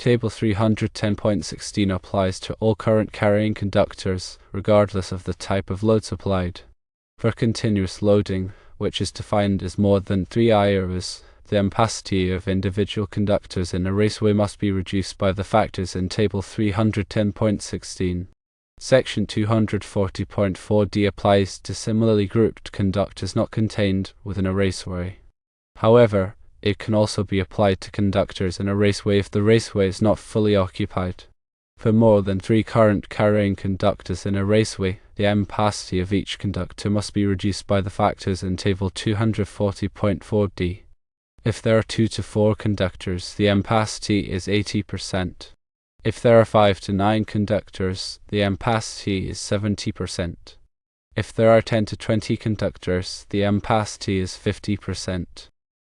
Table 310.16 applies to all current-carrying conductors, regardless of the type of load supplied. For continuous loading, which is defined as more than 3 I/Os, the ampacity of individual conductors in a raceway must be reduced by the factors in Table 310.16. Section 240.4d applies to similarly grouped conductors not contained within a raceway. However, it can also be applied to conductors in a raceway if the raceway is not fully occupied. For more than 3 current-carrying conductors in a raceway, the ampacity of each conductor must be reduced by the factors in Table 240.4d. If there are 2 to 4 conductors, the ampacity is 80%. If there are 5 to 9 conductors, the ampacity is 70%. If there are 10 to 20 conductors, the ampacity is 50%.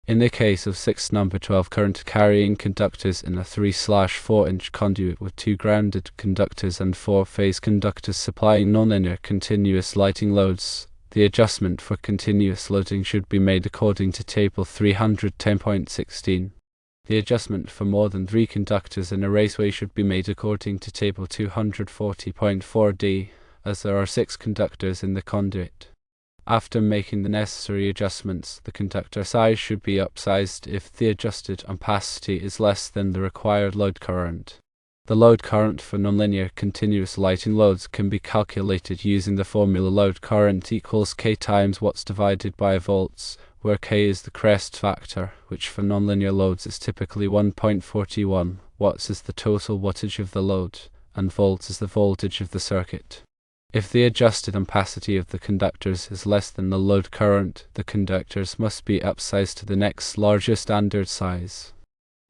In the case of 6 number 12 current-carrying conductors in a 3/4-inch conduit with 2 grounded conductors and 4 phase conductors supplying nonlinear continuous lighting loads, the adjustment for continuous loading should be made according to Table 310.16. The adjustment for more than 3 conductors in a raceway should be made according to Table 240.4d, as there are 6 conductors in the conduit. After making the necessary adjustments, the conductor size should be upsized if the adjusted ampacity is less than the required load current. The load current for nonlinear continuous lighting loads can be calculated using the formula load current equals K times watts divided by volts, where K is the crest factor, which for nonlinear loads is typically 1.41, watts is the total wattage of the load, and volts is the voltage of the circuit. If the adjusted ampacity of the conductors is less than the load current, the conductors must be upsized to the next larger standard size.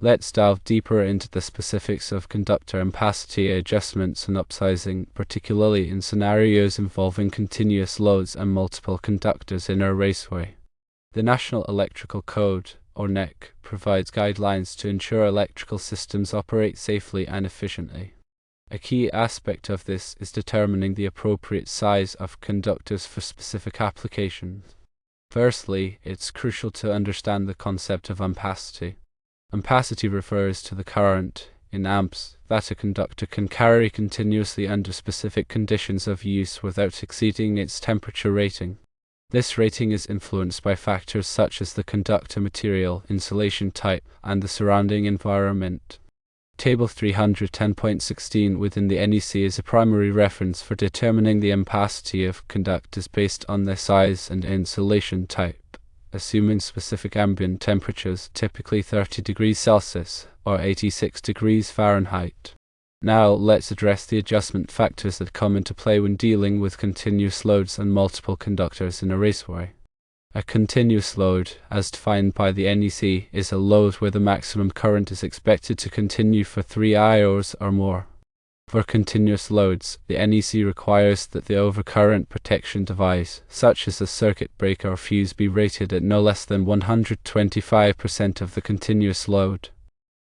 Let's delve deeper into the specifics of conductor ampacity adjustments and upsizing, particularly in scenarios involving continuous loads and multiple conductors in a raceway. The National Electrical Code, or NEC, provides guidelines to ensure electrical systems operate safely and efficiently. A key aspect of this is determining the appropriate size of conductors for specific applications. Firstly, it's crucial to understand the concept of ampacity. Ampacity refers to the current, in amps, that a conductor can carry continuously under specific conditions of use without exceeding its temperature rating. This rating is influenced by factors such as the conductor material, insulation type, and the surrounding environment. Table 310.16 within the NEC is a primary reference for determining the ampacity of conductors based on their size and insulation type, assuming specific ambient temperatures, typically 30 degrees Celsius or 86 degrees Fahrenheit. Now let's address the adjustment factors that come into play when dealing with continuous loads and multiple conductors in a raceway. A continuous load, as defined by the NEC, is a load where the maximum current is expected to continue for 3 I/Os or more. For continuous loads, the NEC requires that the overcurrent protection device, such as a circuit breaker or fuse, be rated at no less than 125% of the continuous load.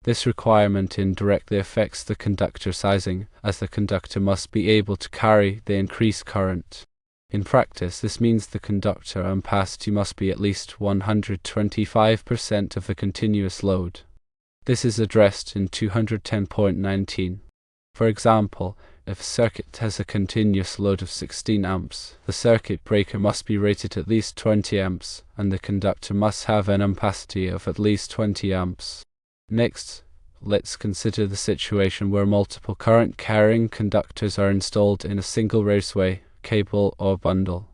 This requirement indirectly affects the conductor sizing, as the conductor must be able to carry the increased current. In practice, this means the conductor ampacity must be at least 125% of the continuous load. This is addressed in 210.19. For example, if a circuit has a continuous load of 16 amps, the circuit breaker must be rated at least 20 amps, and the conductor must have an ampacity of at least 20 amps. Next, let's consider the situation where multiple current-carrying conductors are installed in a single raceway, cable, or bundle.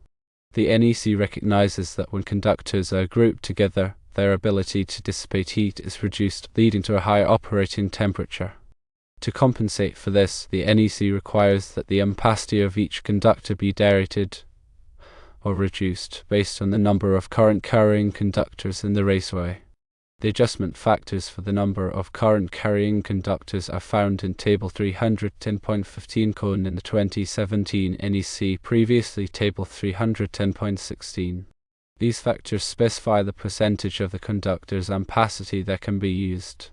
The NEC recognizes that when conductors are grouped together, their ability to dissipate heat is reduced, leading to a higher operating temperature. To compensate for this, the NEC requires that the ampacity of each conductor be derated or reduced based on the number of current-carrying conductors in the raceway. The adjustment factors for the number of current-carrying conductors are found in Table 310.15 in the 2017 NEC, previously Table 310.16. These factors specify the percentage of the conductor's ampacity that can be used.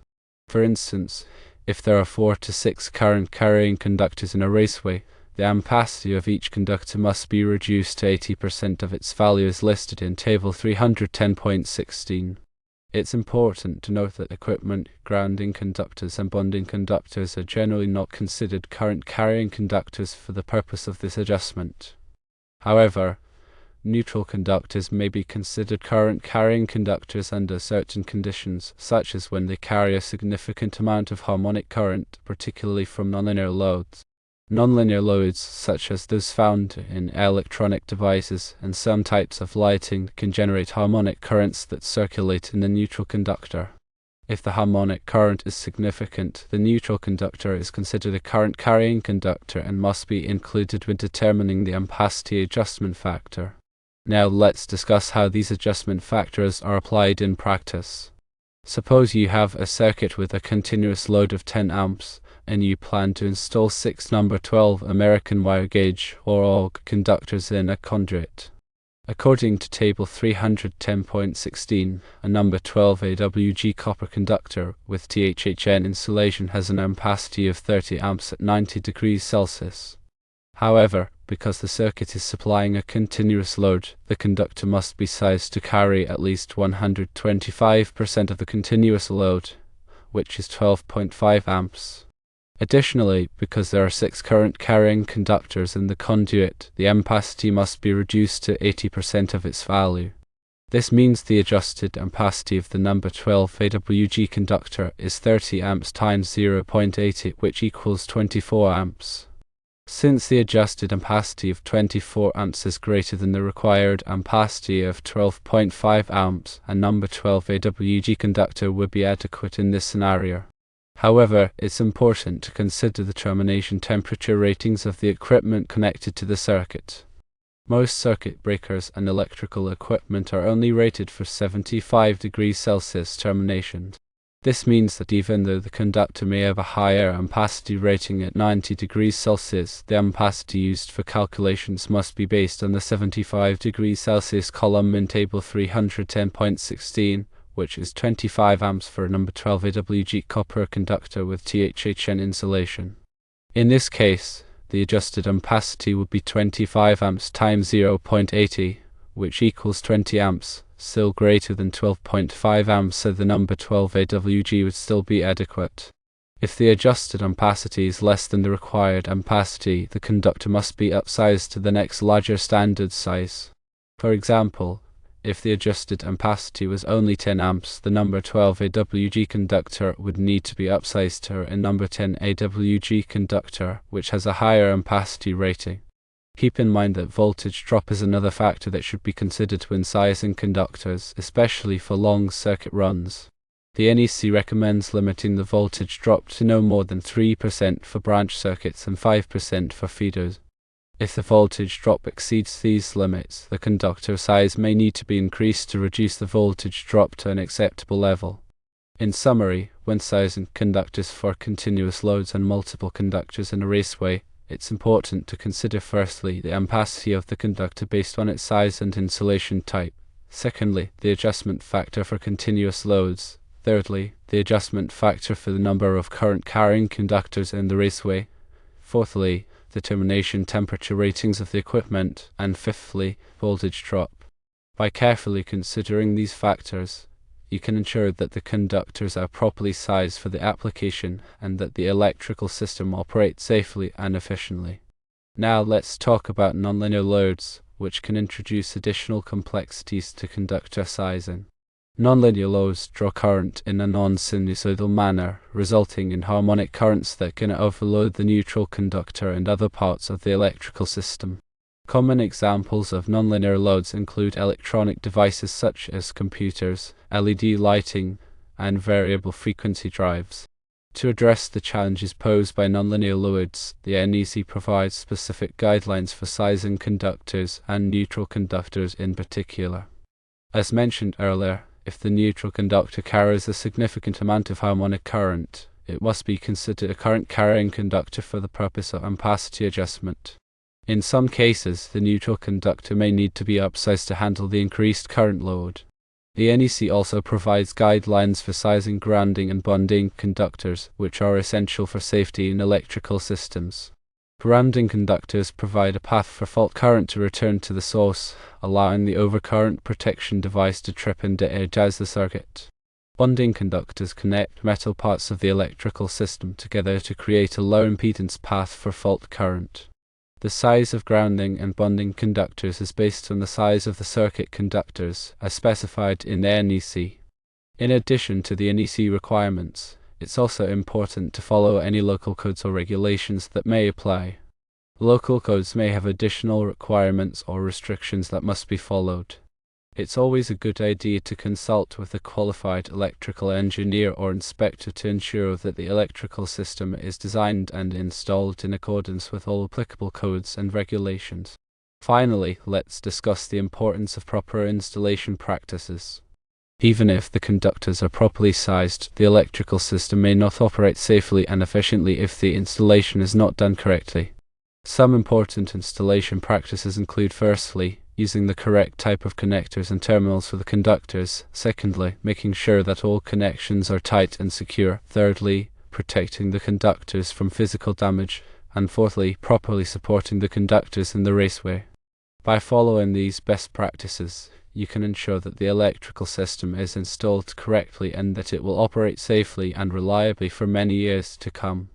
For instance, if there are 4 to 6 current-carrying conductors in a raceway, the ampacity of each conductor must be reduced to 80% of its value as listed in Table 310.16. It's important to note that equipment grounding conductors and bonding conductors are generally not considered current carrying conductors for the purpose of this adjustment. However, neutral conductors may be considered current carrying conductors under certain conditions, such as when they carry a significant amount of harmonic current, particularly from nonlinear loads. Nonlinear loads, such as those found in electronic devices and some types of lighting, can generate harmonic currents that circulate in the neutral conductor. If the harmonic current is significant, the neutral conductor is considered a current carrying conductor and must be included when determining the ampacity adjustment factor. Now let's discuss how these adjustment factors are applied in practice. Suppose you have a circuit with a continuous load of 10 amps, and you plan to install 6 number 12 American wire gauge or AUG conductors in a conduit. According to table 310.16, a number 12 AWG copper conductor with THHN insulation has an ampacity of 30 amps at 90 degrees Celsius. However, because the circuit is supplying a continuous load, the conductor must be sized to carry at least 125% of the continuous load, which is 12.5 amps. Additionally, because there are 6 current carrying conductors in the conduit, the ampacity must be reduced to 80% of its value. This means the adjusted ampacity of the number 12 AWG conductor is 30 amps times 0.80, which equals 24 amps. Since the adjusted ampacity of 24 amps is greater than the required ampacity of 12.5 amps, a number 12 AWG conductor would be adequate in this scenario. However, it's important to consider the termination temperature ratings of the equipment connected to the circuit. Most circuit breakers and electrical equipment are only rated for 75 degrees Celsius termination. This means that even though the conductor may have a higher ampacity rating at 90 degrees Celsius, the ampacity used for calculations must be based on the 75 degrees Celsius column in table 310.16, which is 25 amps for a number 12 AWG copper conductor with THHN insulation. In this case, the adjusted ampacity would be 25 amps times 0.80, which equals 20 amps, still greater than 12.5 amps, so the number 12 AWG would still be adequate. If the adjusted ampacity is less than the required ampacity, the conductor must be upsized to the next larger standard size. For example, if the adjusted ampacity was only 10 amps, the number 12 AWG conductor would need to be upsized to a number 10 AWG conductor, which has a higher ampacity rating. Keep in mind that voltage drop is another factor that should be considered when sizing conductors, especially for long circuit runs. The NEC recommends limiting the voltage drop to no more than 3% for branch circuits and 5% for feeders. If the voltage drop exceeds these limits, the conductor size may need to be increased to reduce the voltage drop to an acceptable level. In summary, when sizing conductors for continuous loads and multiple conductors in a raceway, it's important to consider firstly the ampacity of the conductor based on its size and insulation type. Secondly, the adjustment factor for continuous loads. Thirdly, the adjustment factor for the number of current carrying conductors in the raceway. Fourthly, the termination temperature ratings of the equipment, and fifthly, voltage drop. By carefully considering these factors, you can ensure that the conductors are properly sized for the application and that the electrical system operates safely and efficiently. Now let's talk about nonlinear loads, which can introduce additional complexities to conductor sizing. Nonlinear loads draw current in a non-sinusoidal manner, resulting in harmonic currents that can overload the neutral conductor and other parts of the electrical system. Common examples of nonlinear loads include electronic devices such as computers, LED lighting, and variable frequency drives. To address the challenges posed by nonlinear loads, the NEC provides specific guidelines for sizing conductors and neutral conductors in particular. As mentioned earlier, if the neutral conductor carries a significant amount of harmonic current, it must be considered a current carrying conductor for the purpose of ampacity adjustment. In some cases, the neutral conductor may need to be upsized to handle the increased current load. The NEC also provides guidelines for sizing grounding and bonding conductors, which are essential for safety in electrical systems. Grounding conductors provide a path for fault current to return to the source, allowing the overcurrent protection device to trip and de-energize the circuit. Bonding conductors connect metal parts of the electrical system together to create a low impedance path for fault current. The size of grounding and bonding conductors is based on the size of the circuit conductors, as specified in the NEC. In addition to the NEC requirements, it's also important to follow any local codes or regulations that may apply. Local codes may have additional requirements or restrictions that must be followed. It's always a good idea to consult with a qualified electrical engineer or inspector to ensure that the electrical system is designed and installed in accordance with all applicable codes and regulations. Finally, let's discuss the importance of proper installation practices. Even if the conductors are properly sized, the electrical system may not operate safely and efficiently if the installation is not done correctly. Some important installation practices include: firstly, using the correct type of connectors and terminals for the conductors; secondly, making sure that all connections are tight and secure; thirdly, protecting the conductors from physical damage; and fourthly, properly supporting the conductors in the raceway. By following these best practices, you can ensure that the electrical system is installed correctly and that it will operate safely and reliably for many years to come.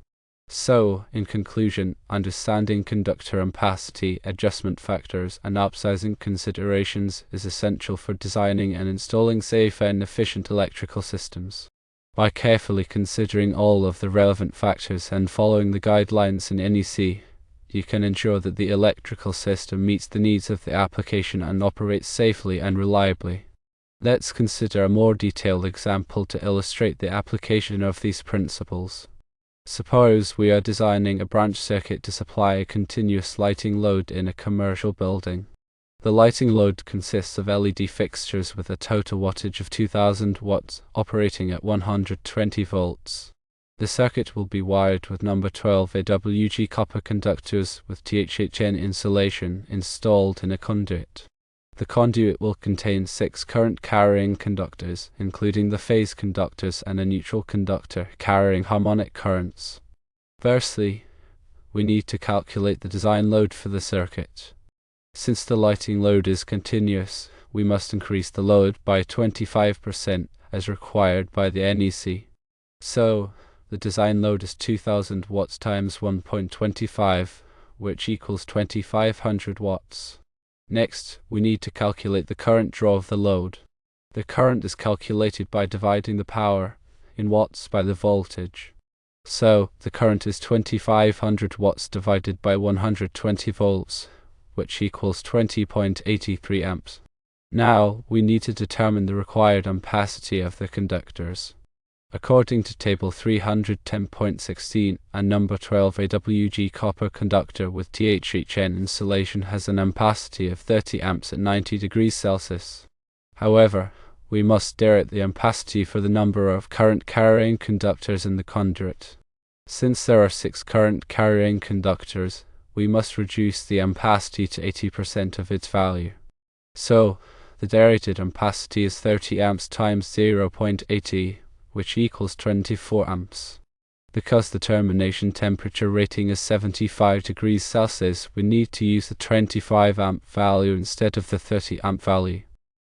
So, in conclusion, understanding conductor ampacity, adjustment factors, and upsizing considerations is essential for designing and installing safe and efficient electrical systems. By carefully considering all of the relevant factors and following the guidelines in NEC, you can ensure that the electrical system meets the needs of the application and operates safely and reliably. Let's consider a more detailed example to illustrate the application of these principles. Suppose we are designing a branch circuit to supply a continuous lighting load in a commercial building. The lighting load consists of LED fixtures with a total wattage of 2000 watts operating at 120 volts. The circuit will be wired with number 12 AWG copper conductors with THHN insulation installed in a conduit. The conduit will contain 6 current-carrying conductors, including the phase conductors and a neutral conductor carrying harmonic currents. Firstly, we need to calculate the design load for the circuit. Since the lighting load is continuous, we must increase the load by 25% as required by the NEC. So, the design load is 2000 watts times 1.25, which equals 2500 watts. Next, we need to calculate the current draw of the load. The current is calculated by dividing the power in watts by the voltage. So, the current is 2500 watts divided by 120 volts, which equals 20.83 amps. Now, we need to determine the required ampacity of the conductors. According to table 310.16, a number 12 AWG copper conductor with THHN insulation has an ampacity of 30 amps at 90 degrees Celsius. However, we must derate the ampacity for the number of current-carrying conductors in the conduit. Since there are 6 current-carrying conductors, we must reduce the ampacity to 80% of its value. So, the derated ampacity is 30 amps times 0.80, which equals 24 amps. Because the termination temperature rating is 75 degrees Celsius, we need to use the 25 amp value instead of the 30 amp value.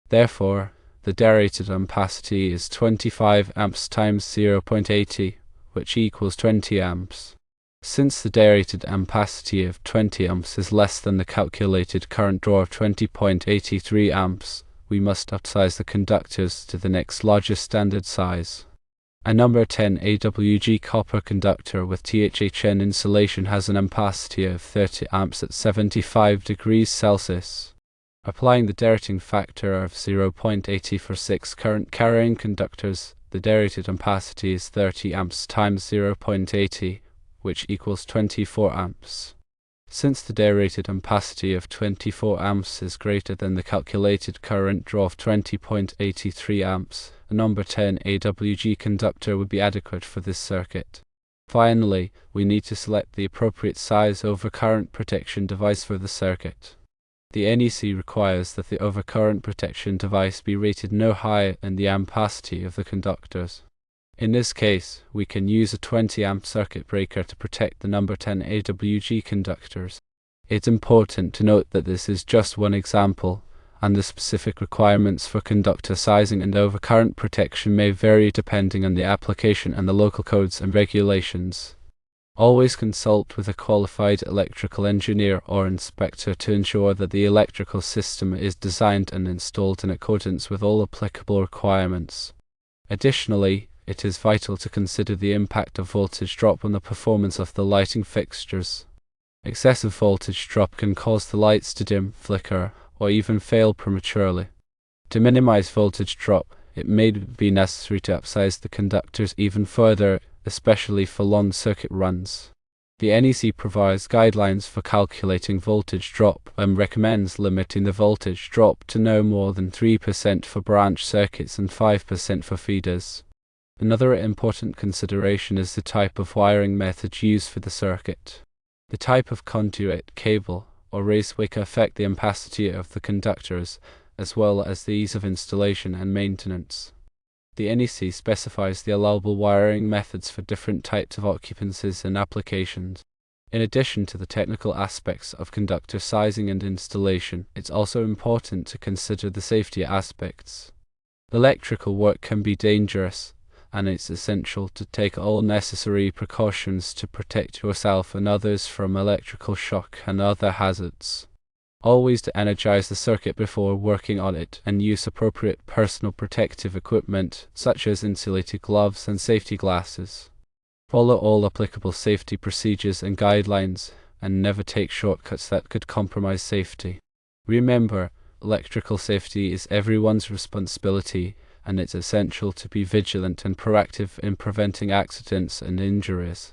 Therefore, the derated ampacity is 25 amps times 0.80, which equals 20 amps. Since the derated ampacity of 20 amps is less than the calculated current draw of 20.83 amps, we must upsize the conductors to the next largest standard size. A number 10 AWG copper conductor with THHN insulation has an ampacity of 30 amps at 75 degrees Celsius. Applying the derating factor of 0.80 for 6 current-carrying conductors, the derated ampacity is 30 amps times 0.80, which equals 24 amps. Since the derated ampacity of 24 amps is greater than the calculated current draw of 20.83 amps, a number 10 AWG conductor would be adequate for this circuit. Finally, we need to select the appropriate size overcurrent protection device for the circuit. The NEC requires that the overcurrent protection device be rated no higher than the ampacity of the conductors. In this case, we can use a 20 amp circuit breaker to protect the number 10 AWG conductors. It's important to note that this is just one example, and the specific requirements for conductor sizing and overcurrent protection may vary depending on the application and the local codes and regulations. Always consult with a qualified electrical engineer or inspector to ensure that the electrical system is designed and installed in accordance with all applicable requirements. Additionally, it is vital to consider the impact of voltage drop on the performance of the lighting fixtures. Excessive voltage drop can cause the lights to dim, flicker, or even fail prematurely. To minimize voltage drop, it may be necessary to upsize the conductors even further, especially for long circuit runs. The NEC provides guidelines for calculating voltage drop and recommends limiting the voltage drop to no more than 3% for branch circuits and 5% for feeders. Another important consideration is the type of wiring method used for the circuit. The type of conduit, cable, or raceway can affect the ampacity of the conductors, as well as the ease of installation and maintenance. The NEC specifies the allowable wiring methods for different types of occupancies and applications. In addition to the technical aspects of conductor sizing and installation, it's also important to consider the safety aspects. Electrical work can be dangerous, and it's essential to take all necessary precautions to protect yourself and others from electrical shock and other hazards. Always to energize the circuit before working on it and use appropriate personal protective equipment such as insulated gloves and safety glasses. Follow all applicable safety procedures and guidelines and never take shortcuts that could compromise safety. Remember, electrical safety is everyone's responsibility, and it's essential to be vigilant and proactive in preventing accidents and injuries.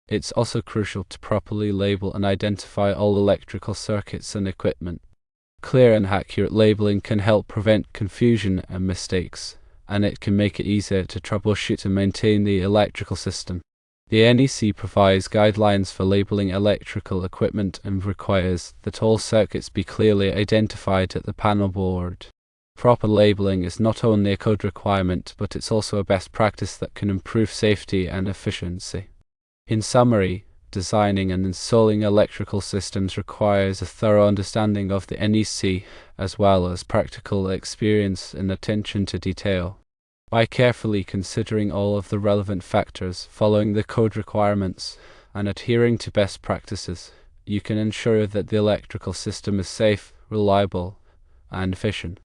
It's also crucial to properly label and identify all electrical circuits and equipment. Clear and accurate labeling can help prevent confusion and mistakes, and it can make it easier to troubleshoot and maintain the electrical system. The NEC provides guidelines for labeling electrical equipment and requires that all circuits be clearly identified at the panel board. Proper labeling is not only a code requirement, but it's also a best practice that can improve safety and efficiency. In summary, designing and installing electrical systems requires a thorough understanding of the NEC, as well as practical experience and attention to detail. By carefully considering all of the relevant factors, following the code requirements, and adhering to best practices, you can ensure that the electrical system is safe, reliable, and efficient.